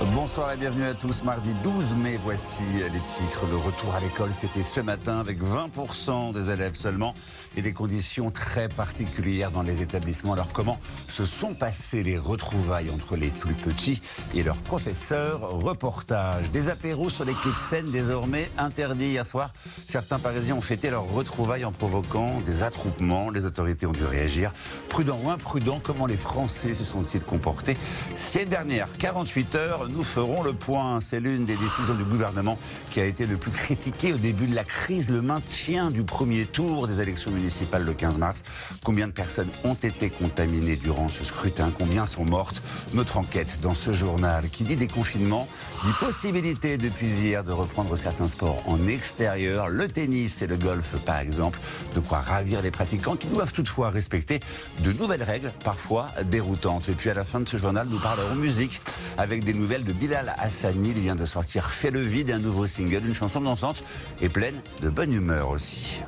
Bonsoir et bienvenue à tous. Mardi 12 mai, voici les titres. Le retour à l'école, c'était ce matin avec 20% des élèves seulement et des conditions très particulières dans les établissements. Alors comment se sont passées les retrouvailles entre les plus petits et leurs professeurs? Reportage. Des apéros sur les quais de Seine désormais interdits. Hier soir, certains Parisiens ont fêté leurs retrouvailles en provoquant des attroupements. Les autorités ont dû réagir. Prudent ou imprudent, comment les Français se sont-ils comportés ces dernières 48 heures? Nous ferons le point. C'est l'une des décisions du gouvernement qui a été le plus critiquée au début de la crise. Le maintien du premier tour des élections municipales le 15 mars. Combien de personnes ont été contaminées durant ce scrutin? Combien sont mortes? Notre enquête dans ce journal qui dit déconfinement, dit possibilité depuis hier de reprendre certains sports en extérieur. Le tennis et le golf par exemple. De quoi ravir les pratiquants qui doivent toutefois respecter de nouvelles règles, parfois déroutantes. Et puis à la fin de ce journal, nous parlerons musique avec des nouvelles de Bilal Hassani. Il vient de sortir Fais le vide, un nouveau single, une chanson dansante et pleine de bonne humeur aussi.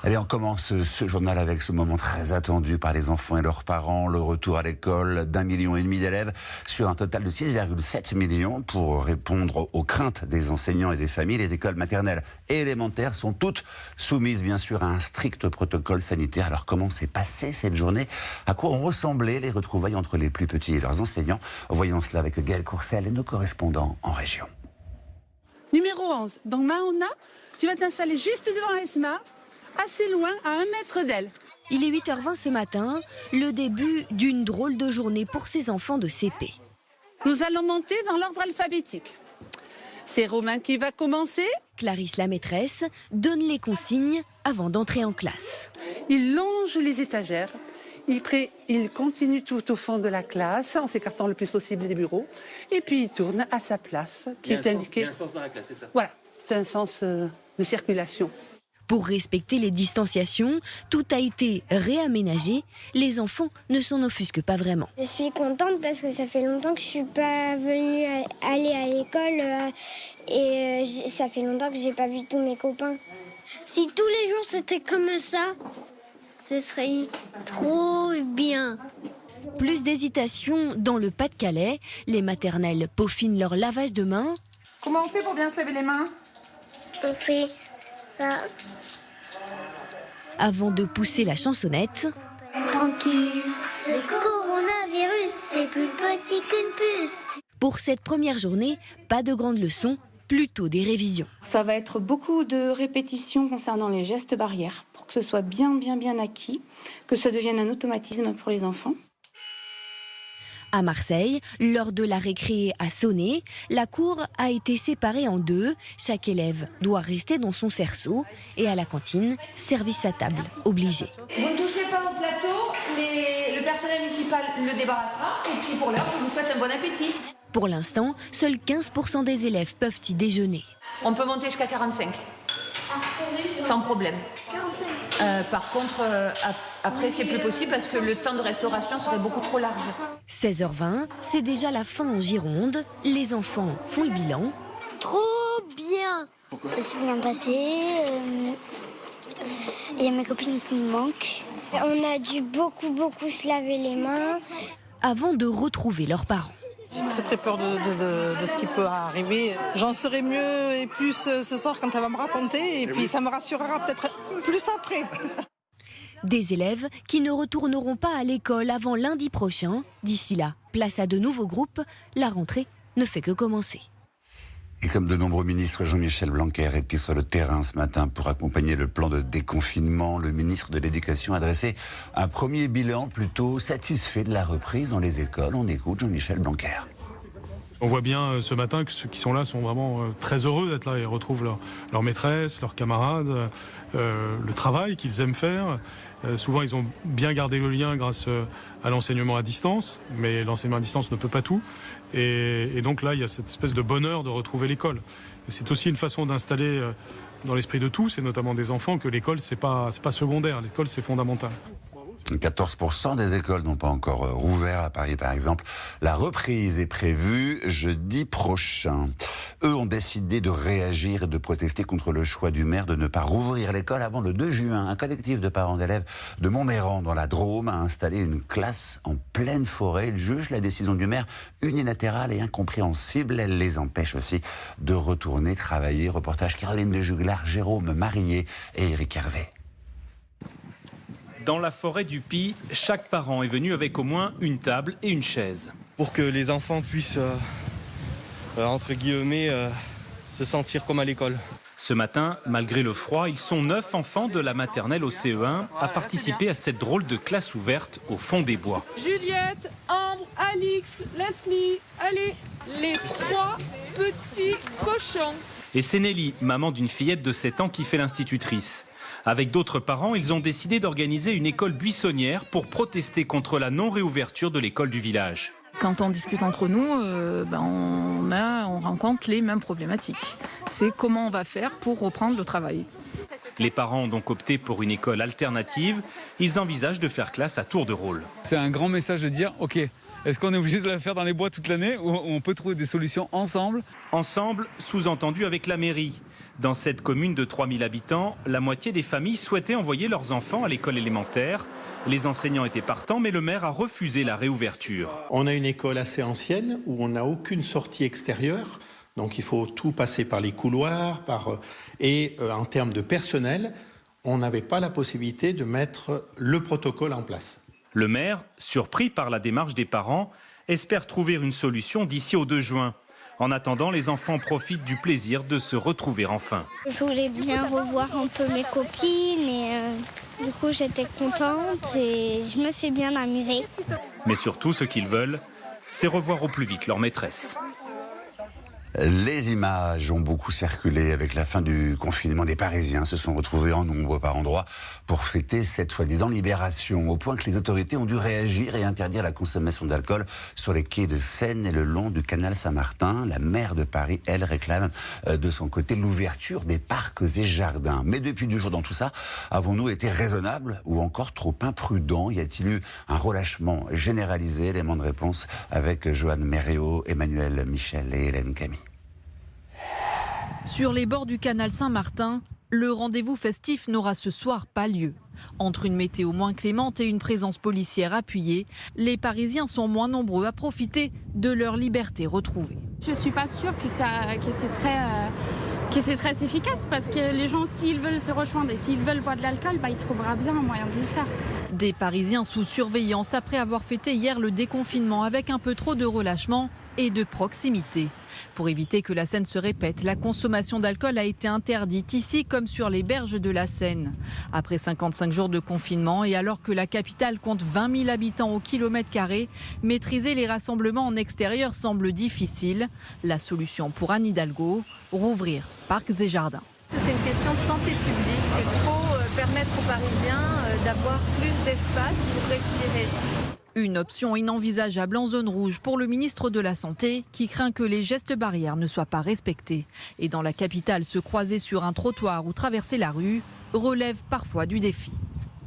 Allez, on commence ce journal avec ce moment très attendu par les enfants et leurs parents, le retour à l'école d'1,5 million d'élèves sur un total de 6,7 millions pour répondre aux craintes des enseignants et des familles. Les écoles maternelles et élémentaires sont toutes soumises bien sûr à un strict protocole sanitaire. Alors comment s'est passée cette journée? À quoi ont ressemblé les retrouvailles entre les plus petits et leurs enseignants? Voyons cela avec Gaël Courcel et nos correspondants en région. Numéro 11, donc Mahona, tu vas t'installer juste devant Esma, assez loin, à 1 mètre d'elle. Il est 8h20 ce matin, le début d'une drôle de journée pour ces enfants de CP. Nous allons monter dans l'ordre alphabétique. C'est Romain qui va commencer. Clarisse, la maîtresse, donne les consignes avant d'entrer en classe. Il longe les étagères. Il continue tout au fond de la classe, en s'écartant le plus possible des bureaux. Et puis il tourne à sa place, qui est indiquée. Il y a un sens dans la classe, c'est ça? Voilà, c'est un sens de circulation. Pour respecter les distanciations, tout a été réaménagé. Les enfants ne s'en offusquent pas vraiment. Je suis contente parce que ça fait longtemps que je suis pas venue aller à l'école et ça fait longtemps que j'ai pas vu tous mes copains. Si tous les jours c'était comme ça, ce serait trop bien. Plus d'hésitation dans le Pas-de-Calais. Les maternelles peaufinent leur lavage de mains. Comment on fait pour bien se laver les mains? On fait ça. Avant de pousser la chansonnette. Tranquille, le coronavirus c'est plus petit qu'une puce. Pour cette première journée, pas de grandes leçons, plutôt des révisions. Ça va être beaucoup de répétitions concernant les gestes barrières pour que ce soit bien acquis, que ça devienne un automatisme pour les enfants. À Marseille, l'heure de la récré a sonné. La cour a été séparée en deux. Chaque élève doit rester dans son cerceau. Et à la cantine, service à table obligé. Vous ne touchez pas au plateau, le personnel municipal le débarrassera. Et puis pour l'heure, je vous souhaite un bon appétit. Pour l'instant, seuls 15% des élèves peuvent y déjeuner. On peut monter jusqu'à 45, sans problème. 45. Par contre, après, c'est plus possible parce que le temps de restauration serait beaucoup trop large. 16h20, c'est déjà la fin en Gironde. Les enfants font le bilan. Trop bien. Ça s'est bien passé. Il y a mes copines qui me manquent. On a dû beaucoup se laver les mains. Avant de retrouver leurs parents. J'ai très peur de ce qui peut arriver. J'en saurai mieux et plus ce soir quand elle va me raconter et puis ça me rassurera peut-être plus après. Des élèves qui ne retourneront pas à l'école avant lundi prochain. D'ici là, place à de nouveaux groupes. La rentrée ne fait que commencer. Et comme de nombreux ministres, Jean-Michel Blanquer était sur le terrain ce matin pour accompagner le plan de déconfinement. Le ministre de l'Éducation a dressé un premier bilan plutôt satisfait de la reprise dans les écoles. On écoute Jean-Michel Blanquer. On voit bien ce matin que ceux qui sont là sont vraiment très heureux d'être là. Ils retrouvent leur maîtresse, leurs camarades, le travail qu'ils aiment faire. Souvent, ils ont bien gardé le lien grâce à l'enseignement à distance, mais l'enseignement à distance ne peut pas tout. Et donc là, il y a cette espèce de bonheur de retrouver l'école. Et c'est aussi une façon d'installer dans l'esprit de tous, et notamment des enfants, que l'école, c'est pas secondaire. L'école, c'est fondamental. 14% des écoles n'ont pas encore rouvert à Paris, par exemple. La reprise est prévue jeudi prochain. Eux ont décidé de réagir et de protester contre le choix du maire de ne pas rouvrir l'école avant le 2 juin. Un collectif de parents d'élèves de Montméran, dans la Drôme, a installé une classe en pleine forêt. Ils jugent la décision du maire unilatérale et incompréhensible. Elle les empêche aussi de retourner travailler. Reportage Caroline de Juglar, Jérôme Marillet et Éric Hervé. Dans la forêt du Py, chaque parent est venu avec au moins une table et une chaise. Pour que les enfants puissent, entre guillemets, se sentir comme à l'école. Ce matin, malgré le froid, ils sont 9 enfants de la maternelle au CE1 à participer à cette drôle de classe ouverte au fond des bois. Juliette, Ambre, Alix, Leslie, allez, les 3 petits cochons. Et c'est Nelly, maman d'une fillette de 7 ans qui fait l'institutrice. Avec d'autres parents, ils ont décidé d'organiser une école buissonnière pour protester contre la non-réouverture de l'école du village. Quand on discute entre nous, on rencontre les mêmes problématiques. C'est comment on va faire pour reprendre le travail. Les parents ont donc opté pour une école alternative. Ils envisagent de faire classe à tour de rôle. C'est un grand message de dire, ok, est-ce qu'on est obligé de la faire dans les bois toute l'année ou on peut trouver des solutions ensemble ? Ensemble, sous-entendu avec la mairie. Dans cette commune de 3000 habitants, la moitié des familles souhaitaient envoyer leurs enfants à l'école élémentaire. Les enseignants étaient partants, mais le maire a refusé la réouverture. On a une école assez ancienne où on n'a aucune sortie extérieure. Donc il faut tout passer par les couloirs. Et en termes de personnel, on n'avait pas la possibilité de mettre le protocole en place. Le maire, surpris par la démarche des parents, espère trouver une solution d'ici au 2 juin. En attendant, les enfants profitent du plaisir de se retrouver enfin. Je voulais bien revoir un peu mes copines et du coup j'étais contente et je me suis bien amusée. Mais surtout, ce qu'ils veulent, c'est revoir au plus vite leur maîtresse. Les images ont beaucoup circulé avec la fin du confinement. Des Parisiens se sont retrouvés en nombre par endroits pour fêter cette soi-disant libération, au point que les autorités ont dû réagir et interdire la consommation d'alcool sur les quais de Seine et le long du canal Saint-Martin. La maire de Paris, elle, réclame de son côté l'ouverture des parcs et jardins. Mais depuis 2 jours dans tout ça, avons-nous été raisonnables ou encore trop imprudents ? Y a-t-il eu un relâchement généralisé ? Élément de réponse avec Joanne Méréo, Emmanuel Michel et Hélène Camille. Sur les bords du canal Saint-Martin, le rendez-vous festif n'aura ce soir pas lieu. Entre une météo moins clémente et une présence policière appuyée, les Parisiens sont moins nombreux à profiter de leur liberté retrouvée. Je ne suis pas sûre que c'est très efficace parce que les gens, s'ils veulent se rejoindre et s'ils veulent boire de l'alcool, ils trouveront bien un moyen de le faire. Des Parisiens sous surveillance après avoir fêté hier le déconfinement avec un peu trop de relâchement et de proximité. Pour éviter que la Seine se répète, la consommation d'alcool a été interdite ici comme sur les berges de la Seine. Après 55 jours de confinement et alors que la capitale compte 20 000 habitants au kilomètre carré, maîtriser les rassemblements en extérieur semble difficile. La solution pour Anne Hidalgo, rouvrir parcs et jardins. C'est une question de santé publique. Il faut permettre aux Parisiens d'avoir plus d'espace pour respirer. Une option inenvisageable en zone rouge pour le ministre de la Santé qui craint que les gestes barrières ne soient pas respectés. Et dans la capitale, se croiser sur un trottoir ou traverser la rue relève parfois du défi.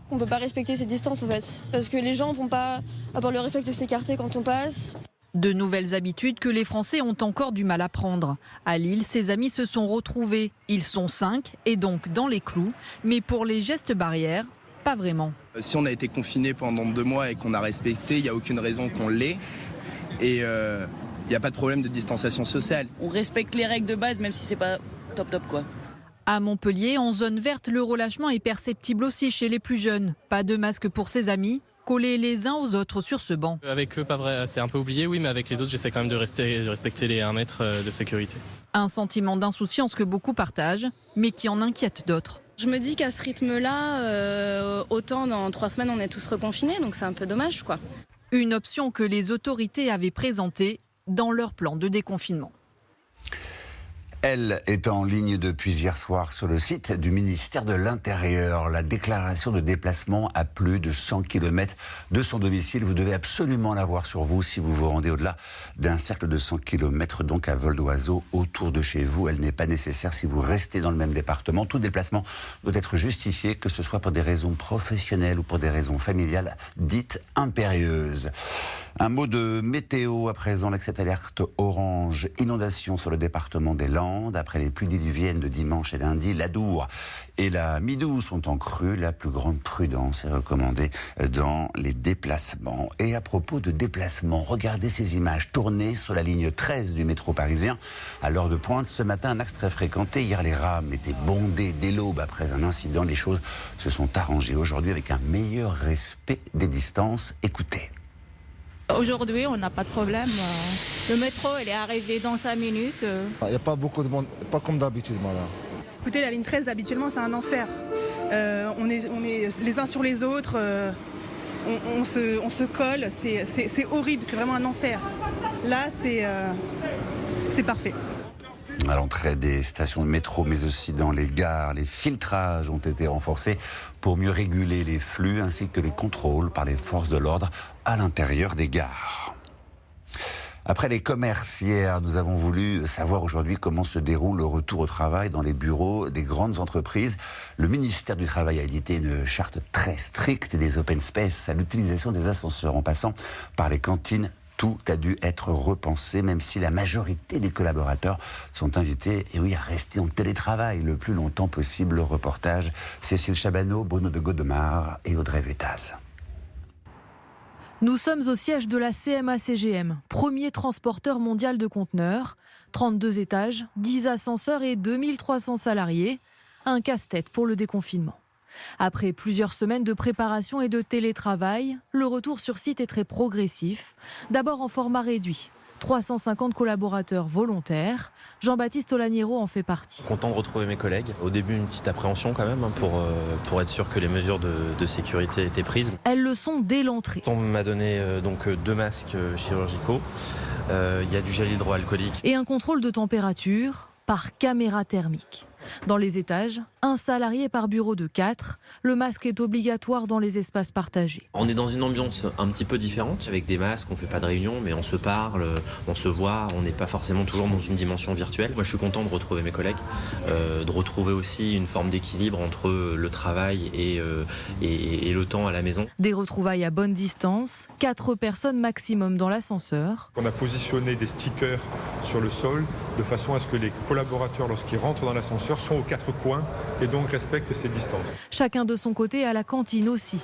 On ne peut pas respecter ces distances en fait, parce que les gens ne vont pas avoir le réflexe de s'écarter quand on passe. De nouvelles habitudes que les Français ont encore du mal à prendre. À Lille, ses amis se sont retrouvés. Ils sont 5 et donc dans les clous. Mais pour les gestes barrières, pas vraiment. Si on a été confiné pendant 2 mois et qu'on a respecté, il n'y a aucune raison qu'on l'ait. Et il n'y a pas de problème de distanciation sociale. On respecte les règles de base, même si c'est pas top quoi. À Montpellier, en zone verte, le relâchement est perceptible aussi chez les plus jeunes. Pas de masque pour ses amis, collés les uns aux autres sur ce banc. Avec eux, pas vrai, c'est un peu oublié, oui, mais avec les autres, j'essaie quand même de respecter les 1 mètre de sécurité. Un sentiment d'insouciance que beaucoup partagent, mais qui en inquiète d'autres. Je me dis qu'à ce rythme-là, autant dans 3 semaines on est tous reconfinés, donc c'est un peu dommage quoi. Une option que les autorités avaient présentée dans leur plan de déconfinement. Elle est en ligne depuis hier soir sur le site du ministère de l'Intérieur. La déclaration de déplacement à plus de 100 km de son domicile. Vous devez absolument l'avoir sur vous si vous vous rendez au-delà d'un cercle de 100 km, donc à vol d'oiseau autour de chez vous. Elle n'est pas nécessaire si vous restez dans le même département. Tout déplacement doit être justifié, que ce soit pour des raisons professionnelles ou pour des raisons familiales dites impérieuses. Un mot de météo à présent, avec cette alerte orange, inondation sur le département des Landes. Après les pluies diluviennes de dimanche et lundi, l'Adour et la Midou sont en crue. La plus grande prudence est recommandée dans les déplacements. Et à propos de déplacements, regardez ces images tournées sur la ligne 13 du métro parisien. À l'heure de pointe, ce matin, un axe très fréquenté. Hier, les rames étaient bondées dès l'aube. Après un incident, les choses se sont arrangées aujourd'hui avec un meilleur respect des distances. Écoutez. Aujourd'hui, on n'a pas de problème. Le métro, il est arrivé dans 5 minutes. Il n'y a pas beaucoup de monde, pas comme d'habitude. Voilà. Écoutez, la ligne 13, habituellement, c'est un enfer. On est les uns sur les autres, on se colle, c'est horrible, c'est vraiment un enfer. Là, c'est parfait. À l'entrée des stations de métro, mais aussi dans les gares, les filtrages ont été renforcés pour mieux réguler les flux ainsi que les contrôles par les forces de l'ordre à l'intérieur des gares. Après les commerces hier, nous avons voulu savoir aujourd'hui comment se déroule le retour au travail dans les bureaux des grandes entreprises. Le ministère du Travail a édité une charte très stricte des open space à l'utilisation des ascenseurs en passant par les cantines. Tout a dû être repensé, même si la majorité des collaborateurs sont invités à rester en télétravail le plus longtemps possible. Le reportage, Cécile Chabanot, Bruno de Godemar et Audrey Vuitaz. Nous sommes au siège de la CMA-CGM, premier transporteur mondial de conteneurs. 32 étages, 10 ascenseurs et 2300 salariés. Un casse-tête pour le déconfinement. Après plusieurs semaines de préparation et de télétravail, le retour sur site est très progressif. D'abord en format réduit. 350 collaborateurs volontaires. Jean-Baptiste Olaniero en fait partie. Content de retrouver mes collègues. Au début, une petite appréhension quand même pour être sûr que les mesures de sécurité étaient prises. Elles le sont dès l'entrée. On m'a donné donc 2 masques chirurgicaux. Il y a du gel hydroalcoolique. Et un contrôle de température par caméra thermique. Dans les étages, un salarié par bureau de 4. Le masque est obligatoire dans les espaces partagés. On est dans une ambiance un petit peu différente. Avec des masques, on ne fait pas de réunion, mais on se parle, on se voit. On n'est pas forcément toujours dans une dimension virtuelle. Moi, je suis content de retrouver mes collègues, de retrouver aussi une forme d'équilibre entre le travail et le temps à la maison. Des retrouvailles à bonne distance, 4 personnes maximum dans l'ascenseur. On a positionné des stickers sur le sol de façon à ce que les collaborateurs, lorsqu'ils rentrent dans l'ascenseur, sont aux 4 coins et donc respectent ces distances. Chacun de son côté à la cantine aussi.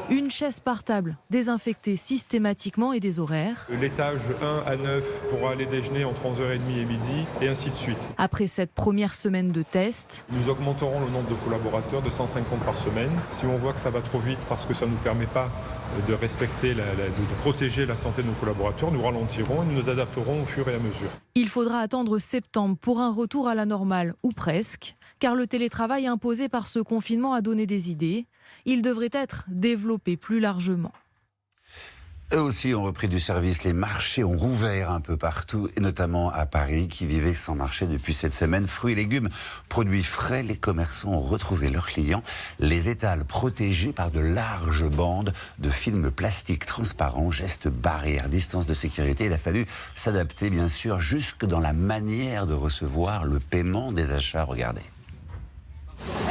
Une chaise par table, désinfectée systématiquement et des horaires. L'étage 1 à 9 pourra aller déjeuner entre 11h30 et midi et ainsi de suite. Après cette première semaine de test, nous augmenterons le nombre de collaborateurs de 150 par semaine. Si on voit que ça va trop vite parce que ça ne nous permet pas de respecter, de protéger la santé de nos collaborateurs, nous ralentirons et nous nous adapterons au fur et à mesure. Il faudra attendre septembre pour un retour à la normale, ou presque, car le télétravail imposé par ce confinement a donné des idées. Il devrait être développé plus largement. Eux aussi ont repris du service. Les marchés ont rouvert un peu partout, et notamment à Paris, qui vivait sans marché depuis cette semaine. Fruits et légumes, produits frais, les commerçants ont retrouvé leurs clients. Les étals protégés par de larges bandes de films plastiques transparents, gestes barrières, distance de sécurité. Il a fallu s'adapter, bien sûr, jusque dans la manière de recevoir le paiement des achats. Regardez.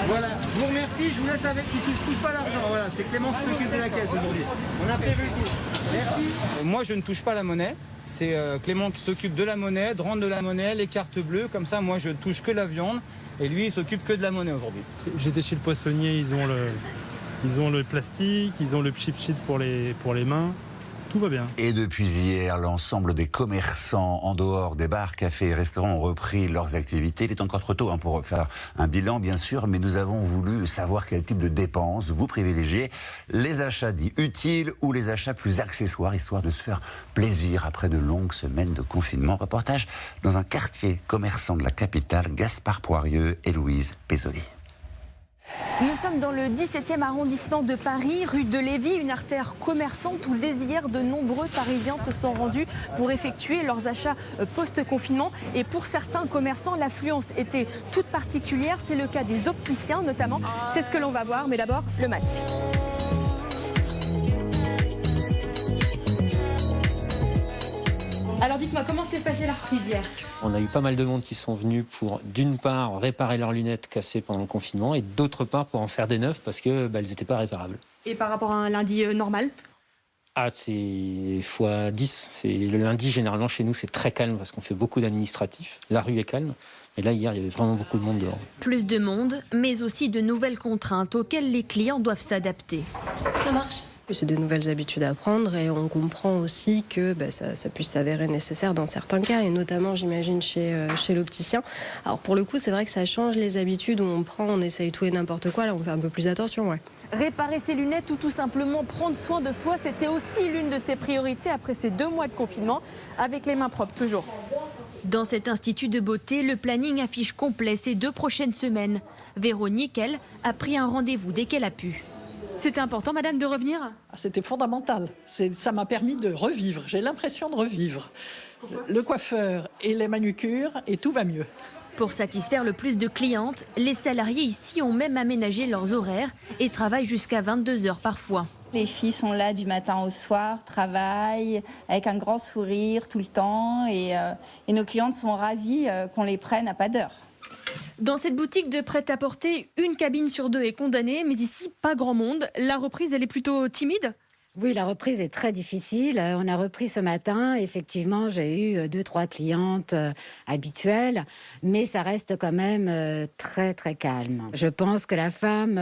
Voilà, je vous remercie, je vous laisse avec, qui ne touche pas l'argent. Voilà, c'est Clément qui s'occupe de la caisse aujourd'hui. On a prévu tout. Merci. Moi, je ne touche pas la monnaie. C'est Clément qui s'occupe de la monnaie, de rendre de la monnaie, les cartes bleues. Comme ça, moi, je ne touche que la viande. Et lui, il s'occupe que de la monnaie aujourd'hui. J'étais chez le poissonnier, ils ont le plastique, ils ont le chip sheet pour les mains. Tout va bien. Et depuis hier, l'ensemble des commerçants en dehors des bars, cafés et restaurants ont repris leurs activités. Il est encore trop tôt pour faire un bilan, bien sûr, mais nous avons voulu savoir quel type de dépenses vous privilégiez. Les achats dits utiles ou les achats plus accessoires, histoire de se faire plaisir après de longues semaines de confinement. Reportage dans un quartier commerçant de la capitale, Gaspard Poirieux et Louise Pézoli. Nous sommes dans le 17e arrondissement de Paris, rue de Lévis, une artère commerçante où dès hier de nombreux Parisiens se sont rendus pour effectuer leurs achats post-confinement. Et pour certains commerçants, l'affluence était toute particulière. C'est le cas des opticiens notamment. C'est ce que l'on va voir, mais d'abord le masque. Alors dites-moi, comment s'est passée la reprise hier ? On a eu pas mal de monde qui sont venus pour, d'une part, réparer leurs lunettes cassées pendant le confinement et d'autre part, pour en faire des neuves parce qu'elles n'étaient pas réparables. Et par rapport à un lundi normal ? Ah, c'est x10. Le lundi, généralement, chez nous, c'est très calme parce qu'on fait beaucoup d'administratifs. La rue est calme. Et là, hier, il y avait vraiment beaucoup de monde dehors. Plus de monde, mais aussi de nouvelles contraintes auxquelles les clients doivent s'adapter. Ça marche. C'est de nouvelles habitudes à prendre et on comprend aussi que ça puisse s'avérer nécessaire dans certains cas, et notamment, j'imagine, chez l'opticien. Alors pour le coup, c'est vrai que ça change les habitudes où on prend, on essaye tout et n'importe quoi, là on fait un peu plus attention, ouais. Réparer ses lunettes ou tout simplement prendre soin de soi, c'était aussi l'une de ses priorités après ces 2 mois de confinement, avec les mains propres toujours. Dans cet institut de beauté, le planning affiche complet ces 2 prochaines semaines. Véronique, elle, a pris un rendez-vous dès qu'elle a pu. C'était important, madame, de revenir ? C'était fondamental. Ça m'a permis de revivre. J'ai l'impression de revivre. Le coiffeur et les manucures, et tout va mieux. Pour satisfaire le plus de clientes, les salariés ici ont même aménagé leurs horaires et travaillent jusqu'à 22 heures parfois. Les filles sont là du matin au soir, travaillent avec un grand sourire tout le temps et nos clientes sont ravies qu'on les prenne à pas d'heure. Dans cette boutique de prêt-à-porter, une cabine sur 2 est condamnée, mais ici, pas grand monde. La reprise, elle est plutôt timide ? Oui, la reprise est très difficile. On a repris ce matin. Effectivement, j'ai eu 2-3 clientes habituelles, mais ça reste quand même très, très calme. Je pense que la femme,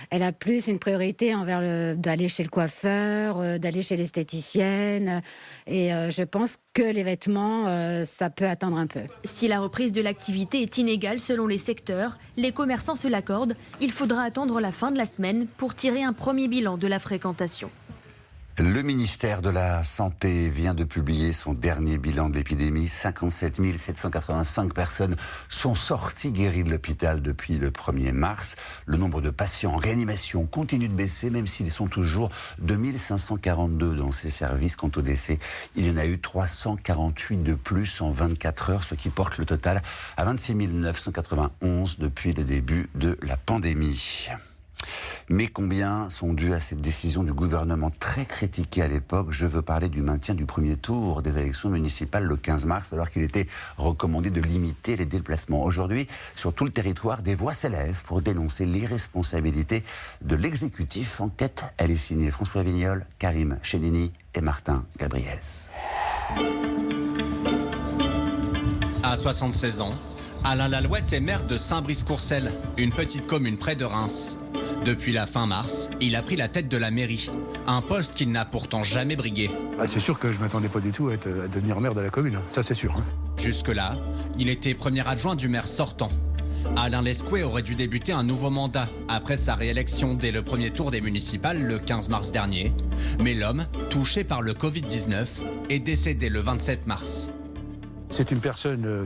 elle a plus une priorité envers d'aller chez le coiffeur, d'aller chez l'esthéticienne. Et je pense que les vêtements, ça peut attendre un peu. Si la reprise de l'activité est inégale selon les secteurs, les commerçants se l'accordent. Il faudra attendre la fin de la semaine pour tirer un premier bilan de la fréquentation. Le ministère de la Santé vient de publier son dernier bilan de l'épidémie. 57 785 personnes sont sorties guéries de l'hôpital depuis le 1er mars. Le nombre de patients en réanimation continue de baisser, même s'ils sont toujours 2542 dans ces services. Quant au décès, il y en a eu 348 de plus en 24 heures, ce qui porte le total à 26 991 depuis le début de la pandémie. Mais combien sont dus à cette décision du gouvernement très critiquée à l'époque ? Je veux parler du maintien du premier tour des élections municipales le 15 mars, alors qu'il était recommandé de limiter les déplacements. Aujourd'hui, sur tout le territoire, des voix s'élèvent pour dénoncer l'irresponsabilité de l'exécutif. Enquête, elle est signée François Vignol, Karim Chenini et Martin Gabriels. À 76 ans, Alain Lalouette est maire de Saint-Brice-Courcelles, une petite commune près de Reims. Depuis la fin mars, il a pris la tête de la mairie, un poste qu'il n'a pourtant jamais brigué. C'est sûr que je ne m'attendais pas du tout à devenir maire de la commune, ça c'est sûr. Jusque-là, il était premier adjoint du maire sortant. Alain Lescoué aurait dû débuter un nouveau mandat après sa réélection dès le premier tour des municipales le 15 mars dernier. Mais l'homme, touché par le Covid-19, est décédé le 27 mars. C'est une personne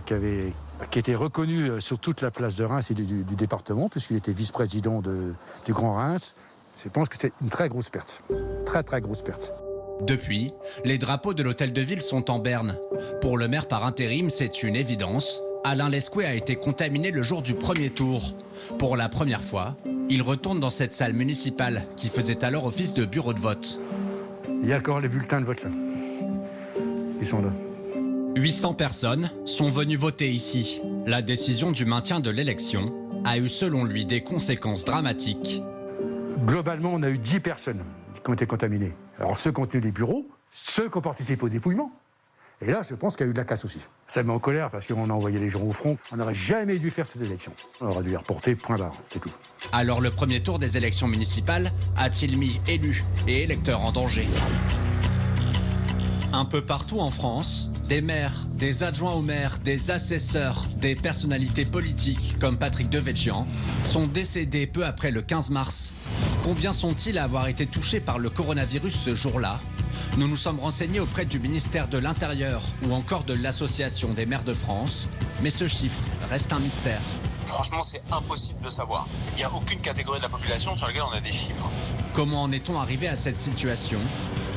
qui était reconnue sur toute la place de Reims et du département, puisqu'il était vice-président du Grand Reims. Je pense que c'est une très grosse perte. Très, très grosse perte. Depuis, les drapeaux de l'hôtel de ville sont en berne. Pour le maire par intérim, c'est une évidence. Alain Lescoué a été contaminé le jour du premier tour. Pour la première fois, il retourne dans cette salle municipale qui faisait alors office de bureau de vote. Il y a encore les bulletins de vote là. Ils sont là. 800 personnes sont venues voter ici. La décision du maintien de l'élection a eu selon lui des conséquences dramatiques. Globalement, on a eu 10 personnes qui ont été contaminées. Alors ceux qui ont tenu les bureaux, ceux qui ont participé au dépouillement. Et là, je pense qu'il y a eu de la casse aussi. Ça me met en colère parce qu'on a envoyé les gens au front. On n'aurait jamais dû faire ces élections. On aurait dû les reporter, point barre, c'est tout. Alors le premier tour des élections municipales a-t-il mis élus et électeurs en danger ? Un peu partout en France, des maires, des adjoints au maire, des assesseurs, des personnalités politiques comme Patrick Devedjian sont décédés peu après le 15 mars. Combien sont-ils à avoir été touchés par le coronavirus ce jour-là ? Nous nous sommes renseignés auprès du ministère de l'Intérieur ou encore de l'Association des maires de France, mais ce chiffre reste un mystère. Franchement, c'est impossible de savoir. Il n'y a aucune catégorie de la population sur laquelle on a des chiffres. Comment en est-on arrivé à cette situation?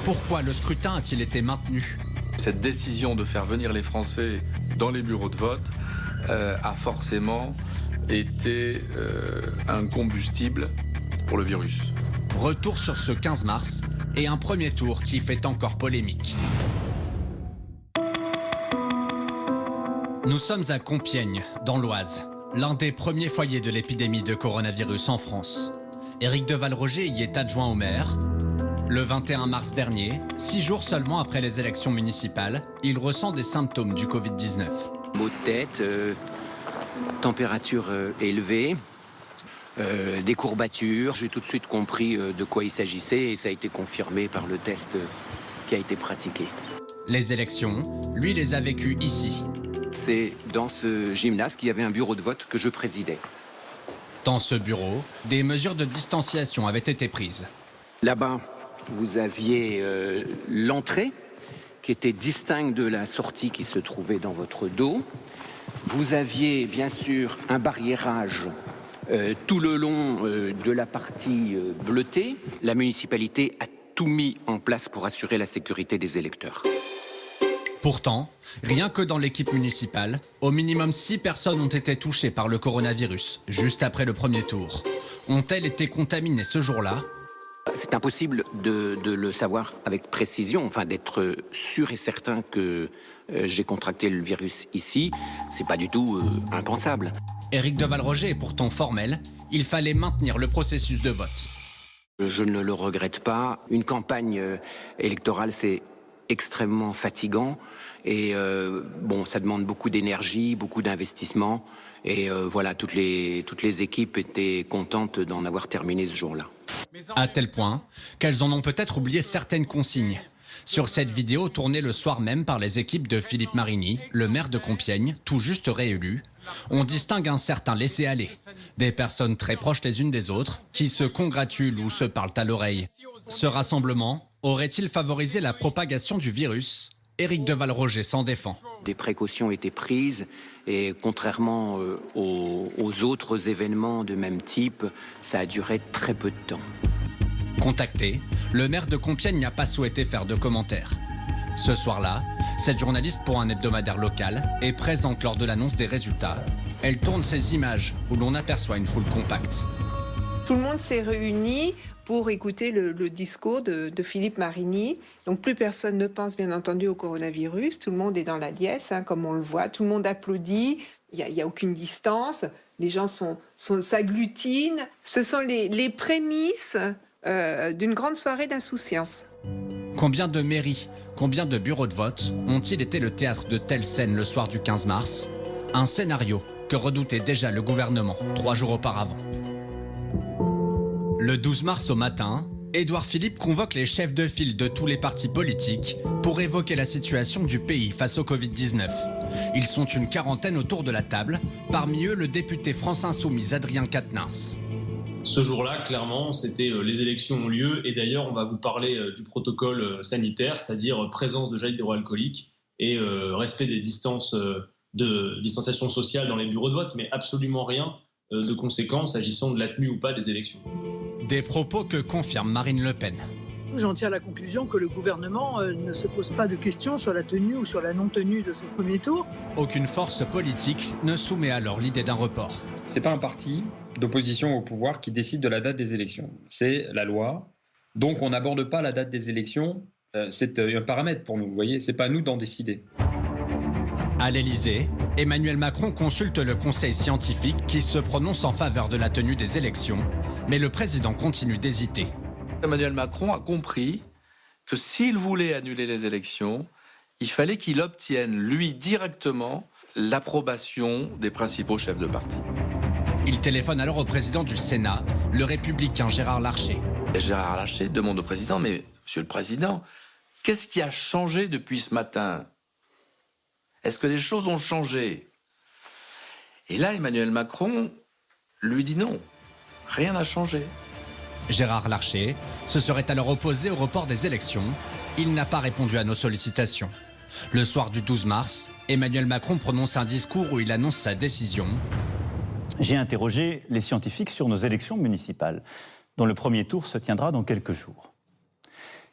Pourquoi le scrutin a-t-il été maintenu? Cette décision de faire venir les Français dans les bureaux de vote a forcément été un combustible pour le virus. Retour sur ce 15 mars et un premier tour qui fait encore polémique. Nous sommes à Compiègne, dans l'Oise, l'un des premiers foyers de l'épidémie de coronavirus en France. Éric de Valroger y est adjoint au maire. Le 21 mars dernier, 6 jours seulement après les élections municipales, il ressent des symptômes du Covid-19. Maux de tête, température élevée, des courbatures. J'ai tout de suite compris de quoi il s'agissait et ça a été confirmé par le test qui a été pratiqué. Les élections, lui les a vécues ici. C'est dans ce gymnase qu'il y avait un bureau de vote que je présidais. Dans ce bureau, des mesures de distanciation avaient été prises. Là-bas, vous aviez l'entrée qui était distincte de la sortie qui se trouvait dans votre dos. Vous aviez bien sûr un barriérage tout le long de la partie bleutée. La municipalité a tout mis en place pour assurer la sécurité des électeurs. Pourtant, rien que dans l'équipe municipale, au minimum 6 personnes ont été touchées par le coronavirus, juste après le premier tour. Ont-elles été contaminées ce jour-là? C'est impossible de le savoir avec précision, enfin d'être sûr et certain que j'ai contracté le virus ici, c'est pas du tout impensable. Éric de Valroger est pourtant formel, il fallait maintenir le processus de vote. Je ne le regrette pas. Une campagne électorale, c'est extrêmement fatigant et ça demande beaucoup d'énergie, beaucoup d'investissement et voilà, toutes les équipes étaient contentes d'en avoir terminé ce jour-là. À tel point qu'elles en ont peut-être oublié certaines consignes. Sur cette vidéo tournée le soir même par les équipes de Philippe Marigny, le maire de Compiègne, tout juste réélu, on distingue un certain laisser-aller. Des personnes très proches les unes des autres, qui se congratulent ou se parlent à l'oreille. Ce rassemblement aurait-il favorisé la propagation du virus? Éric de Valroger s'en défend. Des précautions étaient prises et contrairement aux autres événements de même type, ça a duré très peu de temps. Contacté, le maire de Compiègne n'a pas souhaité faire de commentaires. Ce soir-là, cette journaliste pour un hebdomadaire local est présente lors de l'annonce des résultats. Elle tourne ces images où l'on aperçoit une foule compacte. Tout le monde s'est réuni pour écouter le discours de Philippe Marigny. Donc plus personne ne pense bien entendu au coronavirus, tout le monde est dans la liesse, comme on le voit, tout le monde applaudit, il n'y a aucune distance, les gens s'agglutinent. Ce sont les prémices d'une grande soirée d'insouciance. Combien de mairies, combien de bureaux de vote ont-ils été le théâtre de telles scènes le soir du 15 mars? Un scénario que redoutait déjà le gouvernement 3 jours auparavant. Le 12 mars au matin, Édouard Philippe convoque les chefs de file de tous les partis politiques pour évoquer la situation du pays face au Covid-19. Ils sont une quarantaine autour de la table, parmi eux le député France Insoumise Adrien Quatennens. Ce jour-là, clairement, c'était les élections ont lieu et d'ailleurs on va vous parler du protocole sanitaire, c'est-à-dire présence de gel hydroalcoolique et respect des distances de distanciation sociale dans les bureaux de vote, mais absolument rien de conséquent s'agissant de la tenue ou pas des élections. Des propos que confirme Marine Le Pen. J'en tire la conclusion que le gouvernement ne se pose pas de questions sur la tenue ou sur la non-tenue de ce premier tour. Aucune force politique ne soumet alors l'idée d'un report. C'est pas un parti d'opposition au pouvoir qui décide de la date des élections. C'est la loi. Donc on n'aborde pas la date des élections. C'est un paramètre pour nous, vous voyez. C'est pas à nous d'en décider. À l'Élysée, Emmanuel Macron consulte le conseil scientifique qui se prononce en faveur de la tenue des élections, mais le président continue d'hésiter. Emmanuel Macron a compris que s'il voulait annuler les élections, il fallait qu'il obtienne, lui, directement, l'approbation des principaux chefs de parti. Il téléphone alors au président du Sénat, le républicain Gérard Larcher. Et Gérard Larcher demande au président, mais monsieur le président, qu'est-ce qui a changé depuis ce matin ? Est-ce que les choses ont changé? Et là, Emmanuel Macron lui dit non, rien n'a changé. Gérard Larcher se serait alors opposé au report des élections. Il n'a pas répondu à nos sollicitations. Le soir du 12 mars, Emmanuel Macron prononce un discours où il annonce sa décision. j'ai interrogé les scientifiques sur nos élections municipales, dont le premier tour se tiendra dans quelques jours.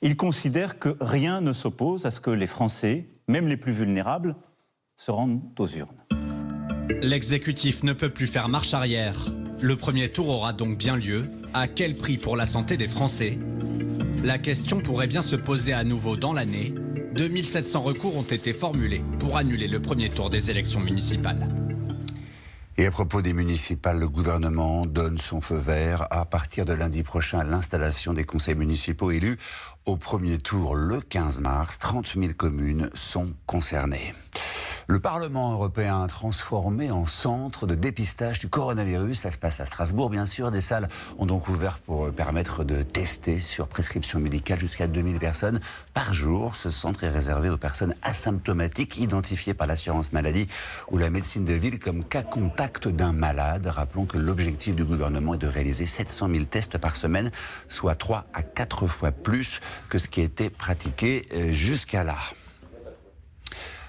Ils considèrent que rien ne s'oppose à ce que les Français, même les plus vulnérables, se rendent aux urnes. L'exécutif ne peut plus faire marche arrière. Le premier tour aura donc bien lieu. À quel prix pour la santé des Français ? La question pourrait bien se poser à nouveau dans l'année. 2700 recours ont été formulés pour annuler le premier tour des élections municipales. Et à propos des municipales, le gouvernement donne son feu vert à partir de lundi prochain à l'installation des conseils municipaux élus. Au premier tour, le 15 mars, 30 000 communes sont concernées. Le Parlement européen transformé en centre de dépistage du coronavirus. Ça se passe à Strasbourg, bien sûr. Des salles ont donc ouvert pour permettre de tester sur prescription médicale jusqu'à 2000 personnes par jour. Ce centre est réservé aux personnes asymptomatiques identifiées par l'assurance maladie ou la médecine de ville comme cas contact d'un malade. Rappelons que l'objectif du gouvernement est de réaliser 700 000 tests par semaine, soit 3 à 4 fois plus que ce qui était pratiqué jusqu'à là.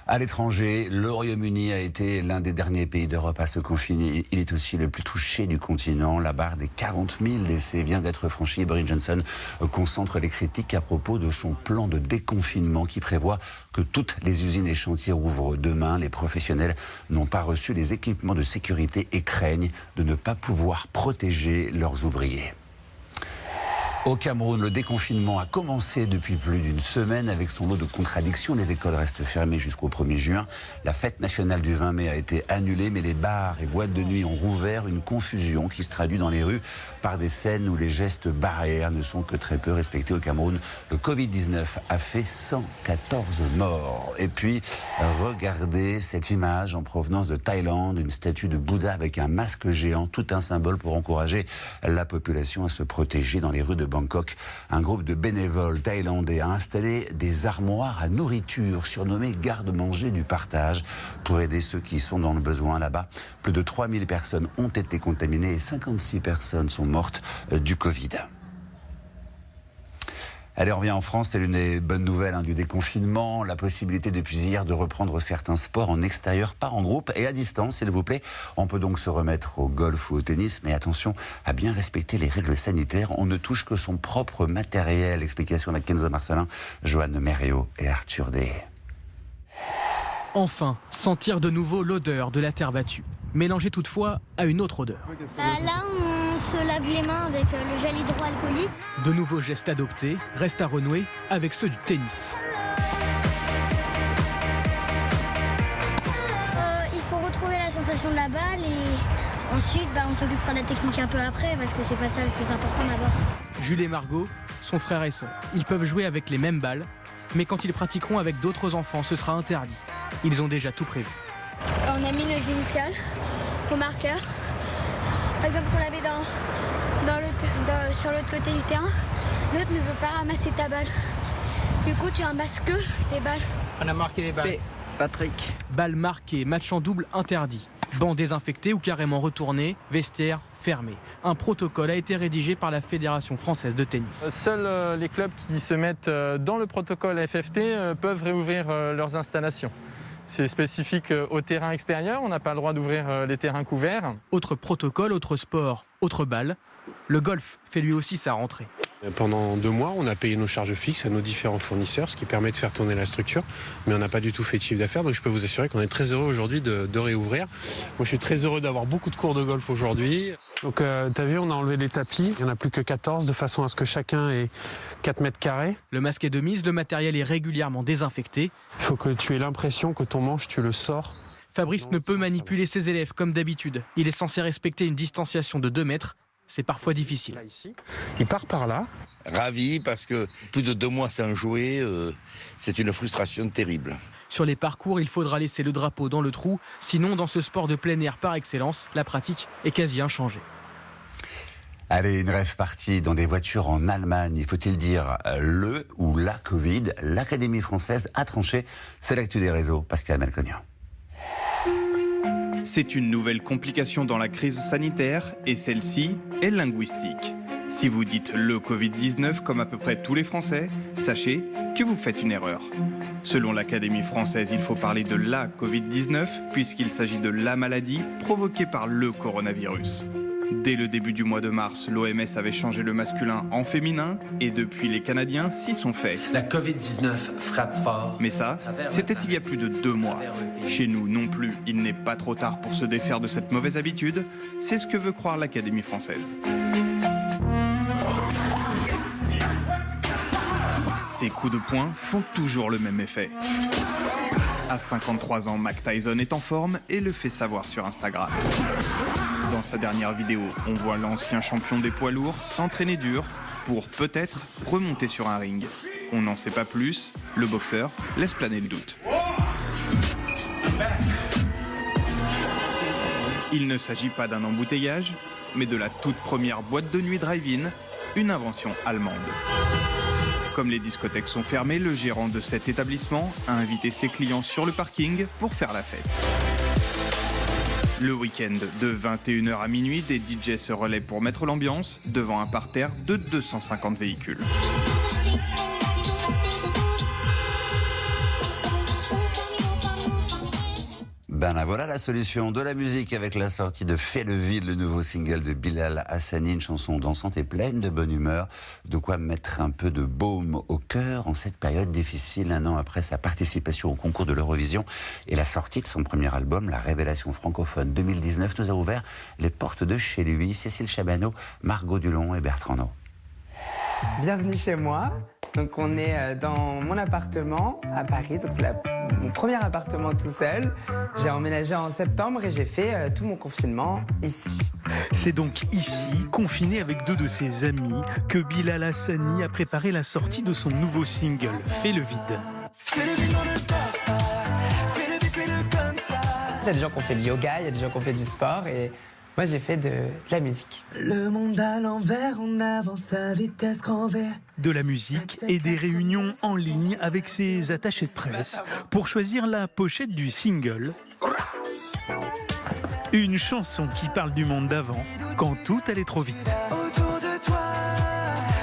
À l'étranger, le Royaume-Uni a été l'un des derniers pays d'Europe à se confiner. Il est aussi le plus touché du continent. La barre des 40 000 décès vient d'être franchie. Boris Johnson concentre les critiques à propos de son plan de déconfinement qui prévoit que toutes les usines et chantiers rouvrent demain. Les professionnels n'ont pas reçu les équipements de sécurité et craignent de ne pas pouvoir protéger leurs ouvriers. Au Cameroun, le déconfinement a commencé depuis plus d'une semaine avec son lot de contradictions. Les écoles restent fermées jusqu'au 1er juin. La fête nationale du 20 mai a été annulée, mais les bars et boîtes de nuit ont rouvert. Une confusion qui se traduit dans les rues par des scènes où les gestes barrières ne sont que très peu respectés au Cameroun. Le Covid-19 a fait 114 morts. Et puis, regardez cette image en provenance de Thaïlande, une statue de Bouddha avec un masque géant, tout un symbole pour encourager la population à se protéger dans les rues de Bangkok. Un groupe de bénévoles thaïlandais a installé des armoires à nourriture surnommées garde-manger du partage pour aider ceux qui sont dans le besoin là-bas. Plus de 3000 personnes ont été contaminées et 56 personnes sont mortes du Covid. Allez, on revient en France, c'est l'une des bonnes nouvelles du déconfinement, la possibilité depuis hier de reprendre certains sports en extérieur, pas en groupe et à distance, s'il vous plaît. On peut donc se remettre au golf ou au tennis, mais attention à bien respecter les règles sanitaires. On ne touche que son propre matériel. Explication de Kenzo Marcelin, Joanne Merriot et Arthur Day. Enfin, sentir de nouveau l'odeur de la terre battue, mélangée toutefois à une autre odeur. Là, on se lave les mains avec le gel hydroalcoolique. De nouveaux gestes adoptés restent à renouer avec ceux du tennis. Il faut retrouver la sensation de la balle et ensuite on s'occupera de la technique un peu après parce que c'est pas ça le plus important d'abord. Jules et Margot sont frères et sœurs. Ils peuvent jouer avec les mêmes balles, mais quand ils pratiqueront avec d'autres enfants, ce sera interdit. Ils ont déjà tout prévu. On a mis nos initiales au marqueur. Par exemple, on l'avait sur l'autre côté du terrain. L'autre ne peut pas ramasser ta balle. Du coup, tu ramasses que tes balles. On a marqué les balles. Patrick. Balles marquées, match en double interdit. Bancs désinfectés ou carrément retournés, vestiaires fermés. Un protocole a été rédigé par la Fédération française de tennis. Seuls les clubs qui se mettent dans le protocole FFT peuvent réouvrir leurs installations. C'est spécifique au terrain extérieur, on n'a pas le droit d'ouvrir les terrains couverts. Autre protocole, autre sport, autre balle. Le golf fait lui aussi sa rentrée. Pendant 2 mois, on a payé nos charges fixes à nos différents fournisseurs, ce qui permet de faire tourner la structure, mais on n'a pas du tout fait de chiffre d'affaires, donc je peux vous assurer qu'on est très heureux aujourd'hui de réouvrir. Moi, je suis très heureux d'avoir beaucoup de cours de golf aujourd'hui. Donc, tu as vu, on a enlevé les tapis, il n'y en a plus que 14, de façon à ce que chacun ait 4 mètres carrés. Le masque est de mise, le matériel est régulièrement désinfecté. Il faut que tu aies l'impression que ton manche, tu le sors. Fabrice ne peut manipuler ses élèves comme d'habitude. Il est censé respecter une distanciation de 2 mètres. C'est parfois difficile. Il part par là. Ravi parce que plus de 2 mois sans jouer, c'est une frustration terrible. Sur les parcours, il faudra laisser le drapeau dans le trou. Sinon, dans ce sport de plein air par excellence, la pratique est quasi inchangée. Allez, une rêve partie dans des voitures en Allemagne. Faut-il dire le ou la Covid? L'Académie française a tranché. C'est l'actu des réseaux. Pascal Malcognan. C'est une nouvelle complication dans la crise sanitaire et celle-ci est linguistique. Si vous dites le Covid-19 comme à peu près tous les Français, sachez que vous faites une erreur. Selon l'Académie française, il faut parler de la Covid-19 puisqu'il s'agit de la maladie provoquée par le coronavirus. Dès le début du mois de mars, l'OMS avait changé le masculin en féminin et depuis les Canadiens s'y sont faits. La Covid-19 frappe fort. Mais ça, c'était il y a plus de 2 mois. Chez nous non plus, il n'est pas trop tard pour se défaire de cette mauvaise habitude. C'est ce que veut croire l'Académie française. Ces coups de poing font toujours le même effet. À 53 ans, Mike Tyson est en forme et le fait savoir sur Instagram. Dans sa dernière vidéo, on voit l'ancien champion des poids lourds s'entraîner dur pour peut-être remonter sur un ring. On n'en sait pas plus, le boxeur laisse planer le doute. Il ne s'agit pas d'un embouteillage, mais de la toute première boîte de nuit drive-in, une invention allemande. Comme les discothèques sont fermées, le gérant de cet établissement a invité ses clients sur le parking pour faire la fête. Le week-end, de 21h à minuit, des DJ se relaient pour mettre l'ambiance devant un parterre de 250 véhicules. Ben là, voilà la solution de la musique avec la sortie de Fais le vide, le nouveau single de Bilal Hassani, une chanson dansante et pleine de bonne humeur. De quoi mettre un peu de baume au cœur en cette période difficile, un an après sa participation au concours de l'Eurovision et la sortie de son premier album, La Révélation francophone 2019, nous a ouvert les portes de chez lui. Cécile Chabanot, Margot Dulon et Bertrand No. Bienvenue chez moi. Donc on est dans mon appartement à Paris, donc c'est mon premier appartement tout seul. J'ai emménagé en septembre et j'ai fait tout mon confinement ici. C'est donc ici, confiné avec 2 de ses amis, que Bilal Hassani a préparé la sortie de son nouveau single, Fais le vide. Il y a des gens qui ont fait du yoga, il y a des gens qui ont fait du sport et moi j'ai fait de la musique. Le monde à l'envers, on avance à vitesse grand V. De la musique et des réunions en ligne avec ses attachés de presse pour choisir la pochette du single. Une chanson qui parle du monde d'avant, quand tout allait trop vite. Autour de toi,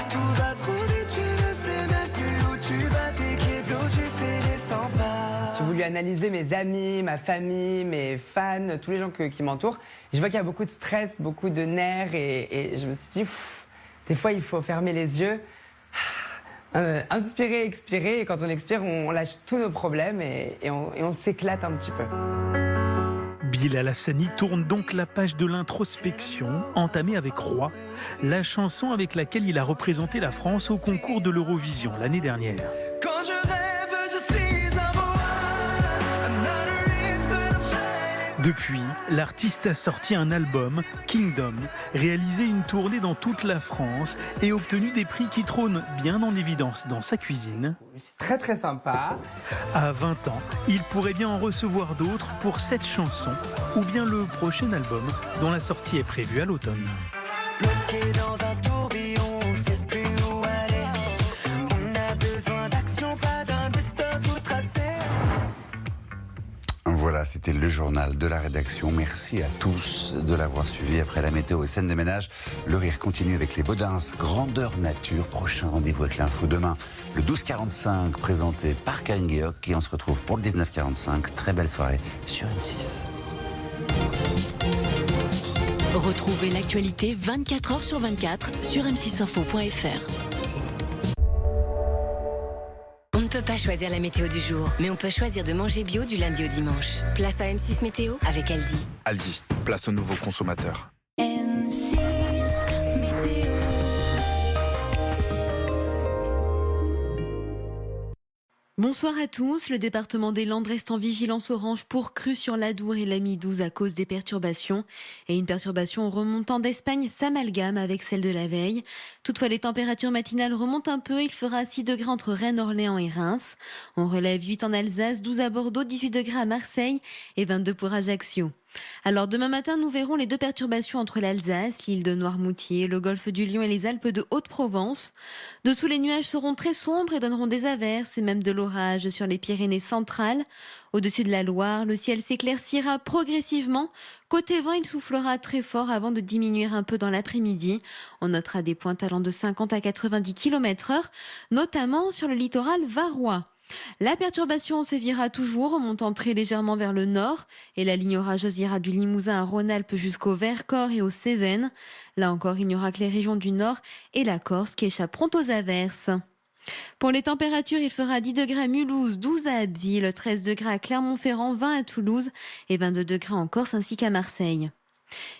tout va trop vite, tu ne sais même plus où tu vas, tes kéblos, tu fais des 100 pas. J'ai voulu analyser mes amis, ma famille, mes fans, tous les gens qui m'entourent. Et je vois qu'il y a beaucoup de stress, beaucoup de nerfs et je me suis dit, des fois il faut fermer les yeux, inspirer, expirer, et quand on expire, on lâche tous nos problèmes et on s'éclate un petit peu. Bilal Hassani tourne donc la page de l'introspection, entamée avec Roi, la chanson avec laquelle il a représenté la France au concours de l'Eurovision l'année dernière. Quand je rêve, je suis un boa. I'm not rich, but I'm shining. Depuis, l'artiste a sorti un album, Kingdom, réalisé une tournée dans toute la France et obtenu des prix qui trônent bien en évidence dans sa cuisine. C'est très très sympa. À 20 ans, il pourrait bien en recevoir d'autres pour cette chanson ou bien le prochain album dont la sortie est prévue à l'automne. Bloqué dans un tourbillon, on ne sait plus où aller. On a besoin d'action, pas d'un destin tout tracé. Voilà, c'était le journal de la rédaction. Merci à tous de l'avoir suivi. Après la météo et scène de ménage, le rire continue avec les Baudins, grandeur nature. Prochain rendez-vous avec l'info demain, le 12h45, présenté par Karine Guéoc. Et on se retrouve pour le 19h45. Très belle soirée sur M6. Retrouvez l'actualité 24h sur 24 sur m6info.fr. On ne peut pas choisir la météo du jour, mais on peut choisir de manger bio du lundi au dimanche. Place à M6 Météo avec Aldi. Aldi, place aux nouveaux consommateurs. M6 Météo. Bonsoir à tous. Le département des Landes reste en vigilance orange pour crues sur l'Adour et la Midouze à cause des perturbations. Et une perturbation remontant d'Espagne s'amalgame avec celle de la veille. Toutefois, les températures matinales remontent un peu. Il fera 6 degrés entre Rennes, Orléans et Reims. On relève 8 en Alsace, 12 à Bordeaux, 18 degrés à Marseille et 22 pour Ajaccio. Alors demain matin, nous verrons les 2 perturbations entre l'Alsace, l'île de Noirmoutier, le golfe du Lion et les Alpes de Haute-Provence. Dessous, les nuages seront très sombres et donneront des averses et même de l'orage sur les Pyrénées centrales. Au-dessus de la Loire, le ciel s'éclaircira progressivement. Côté vent, il soufflera très fort avant de diminuer un peu dans l'après-midi. On notera des pointes allant de 50 à 90 km/h, notamment sur le littoral varois. La perturbation sévira toujours, remontant très légèrement vers le nord, et la ligne orageuse ira du Limousin à Rhône-Alpes jusqu'au Vercors et aux Cévennes. Là encore, il n'y aura que les régions du nord et la Corse qui échapperont aux averses. Pour les températures, il fera 10 degrés à Mulhouse, 12 à Abbeville, 13 degrés à Clermont-Ferrand, 20 à Toulouse et 22 degrés en Corse ainsi qu'à Marseille.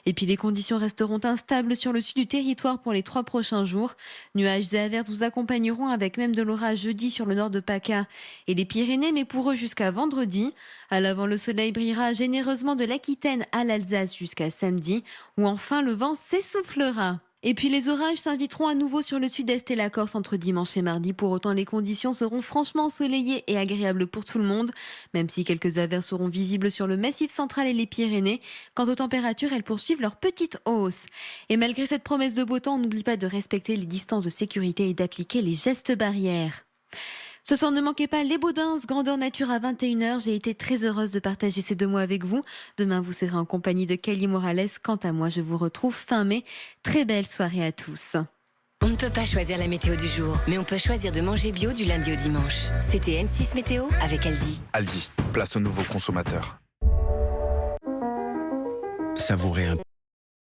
Et puis les conditions resteront instables sur le sud du territoire pour les 3 prochains jours. Nuages et averses vous accompagneront avec même de l'orage jeudi sur le nord de PACA et les Pyrénées, mais pour eux jusqu'à vendredi. À l'avant, le soleil brillera généreusement de l'Aquitaine à l'Alsace jusqu'à samedi, où enfin le vent s'essoufflera. Et puis les orages s'inviteront à nouveau sur le sud-est et la Corse entre dimanche et mardi. Pour autant, les conditions seront franchement ensoleillées et agréables pour tout le monde, même si quelques averses seront visibles sur le Massif central et les Pyrénées. Quant aux températures, elles poursuivent leur petite hausse. Et malgré cette promesse de beau temps, on n'oublie pas de respecter les distances de sécurité et d'appliquer les gestes barrières. Ce soir, ne manquez pas les Baudins, grandeur nature à 21h. J'ai été très heureuse de partager ces 2 mois avec vous. Demain, vous serez en compagnie de Kelly Morales. Quant à moi, je vous retrouve fin mai. Très belle soirée à tous. On ne peut pas choisir la météo du jour, mais on peut choisir de manger bio du lundi au dimanche. C'était M6 Météo avec Aldi. Aldi, place aux nouveaux consommateurs. Savourer un